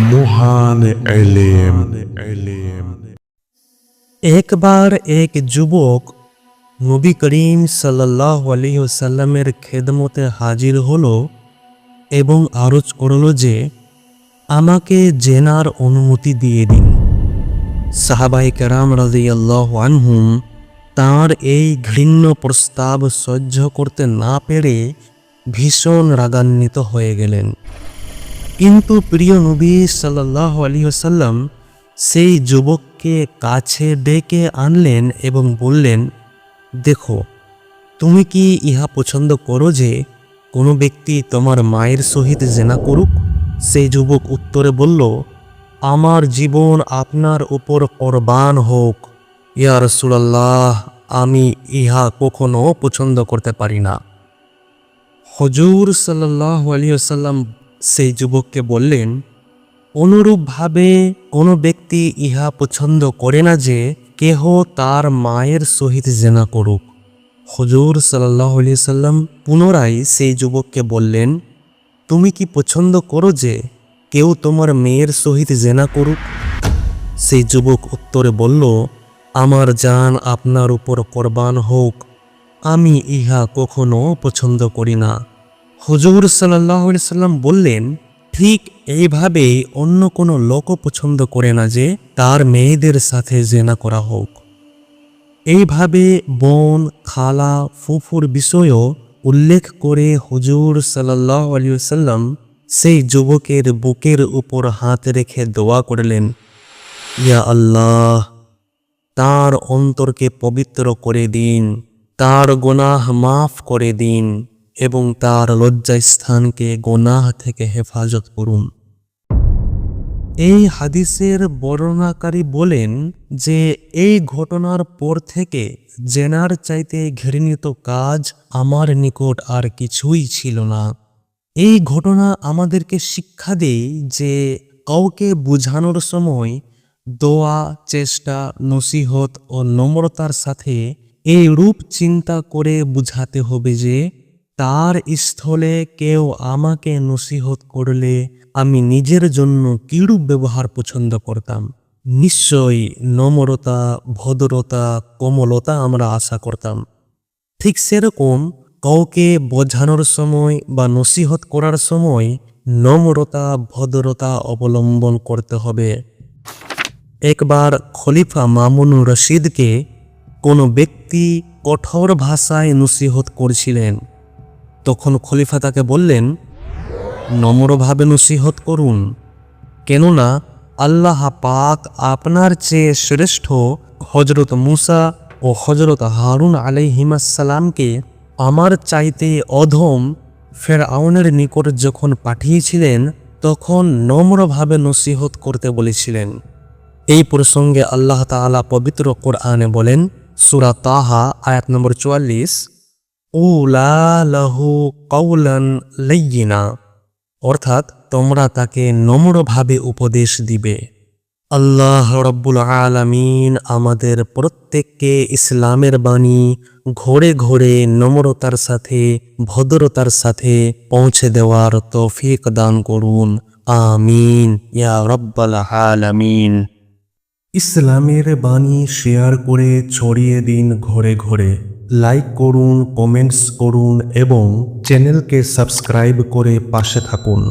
মহান এলেম। একবার এক যুবক নবী করিম সাল্লাল্লাহু আলাইহি ওয়াসাল্লামের খেদমতে হাজির হলো এবং আরজ করল যে আমাকে জেনার অনুমতি দিয়ে দিন। সাহাবায়ে কেরাম রাদিয়াল্লাহু আনহুম তাঁর এই ঘৃণ্য প্রস্তাব সহ্য করতে না পেরে ভীষণ রাগান্বিত হয়ে গেলেন। কিন্তু প্রিয় নবী সাল্লাল্লাহু আলাইহি ওয়াসাল্লাম সেই যুবককে কাছে ডেকে আনলেন এবং বললেন, দেখো, তুমি কি ইহা পছন্দ করো যে কোনো ব্যক্তি তোমার মায়ের সহিত জেনা করুক? সেই যুবক উত্তরে বলল, আমার জীবন আপনার উপর কোরবান হোক ইয়া রাসূলুল্লাহ, আমি ইহা কখনো পছন্দ করতে পারি না। হুজুর সাল্লাল্লাহু আলাইহি ওয়াসাল্লাম সেই যুবককে বললেন, অনুরূপভাবে কোনো ব্যক্তি ইহা পছন্দ করে না যে কেহ তার মায়ের সহিত জেনা করুক। হুজুর সাল্লাল্লাহু আলাইহি ওয়াসাল্লাম পুনরায় সেই যুবককে বললেন, তুমি কি পছন্দ করো যে কেউ তোমার মেয়ের সহিত জেনা করুক? সেই যুবক উত্তরে বলল, আমার জান আপনার উপর কোরবান হোক, আমি ইহা কখনো পছন্দ করি না। হুজুর সাল্লাল্লাহু আলাইহি ওয়াসাল্লাম বললেন, ঠিক এইভাবেই অন্য কোনো লোকও পছন্দ করে না যে তার মেয়েদের সাথে জেনা করা হোক। এইভাবে বোন, খালা, ফুফুর বিষয়ও উল্লেখ করে হুজুর সাল্লাল্লাহু আলাইহি ওয়াসাল্লাম সেই যুবকের বুকের উপর হাত রেখে দোয়া করলেন, ইয়া আল্লাহ, তার অন্তরকে পবিত্র করে দিন, তার গুনাহ মাফ করে দিন এবং তার লজ্জাস্থানকে গুনাহ থেকে হেফাজত করুন। এই হাদিসের বর্ণনাকারী বলেন যে এই ঘটনার পর থেকে জেনার চাইতে ঘৃণিত কাজ আমার নিকট আর কিছুই ছিল না। এই ঘটনা আমাদেরকে শিক্ষা দেয় যে কাউকে বোঝানোর সময় দোয়া, চেষ্টা, নসিহত ও নম্রতার সাথে এই রূপ চিন্তা করে বুঝাতে হবে যে তার স্থলে কেউ আমাকে নসিহত করলে আমি নিজের জন্য কিরূপ ব্যবহার পছন্দ করতাম। নিশ্চয়ই নম্রতা, ভদ্রতা, কোমলতা আমরা আশা করতাম। ঠিক সেরকম কাউকে বোঝানোর সময় বা নসিহত করার সময় নম্রতা, ভদ্রতা অবলম্বন করতে হবে। একবার খলিফা মামুনুর রশিদকে কোনো ব্যক্তি কঠোর ভাষায় নসিহত করছিলেন। তখন খলিফা তাকে বললেন, নম্রভাবে নসিহত করুন, কেননা আল্লাহ পাক আপনার চেয়ে শ্রেষ্ঠ হযরত মুসা ও হযরত হারুন আলাইহিমাসসালামকে আমার চাইতে অধম ফেরআউনের নিকট যখন পাঠিয়েছিলেন তখন নম্রভাবে নসিহত করতে বলেছিলেন। এই প্রসঙ্গে আল্লাহ তাআলা পবিত্র কোরআনে বলেন, সূরা তাহা আয়াত নম্বর 44, উলা লাহু কাওলান লাইয়িনা, অর্থাৎ তোমরা তাকে নম্রভাবে উপদেশ দিবে। আল্লাহ রাব্বুল আলামিন আমাদের প্রত্যেককে ইসলামের বাণী ঘরে ঘরে নম্রতার সাথে, ভদ্রতার সাথে পৌঁছে দেওয়ার তৌফিক দান করুন। আমিন ইয়া রাব্বাল আলামিন। ইসলামের বাণী শেয়ার করে ছড়িয়ে দিন ঘরে ঘরে। লাইক করুন, কমেন্টস করুন এবং চ্যানেলকে সাবস্ক্রাইব করে পাশে থাকুন।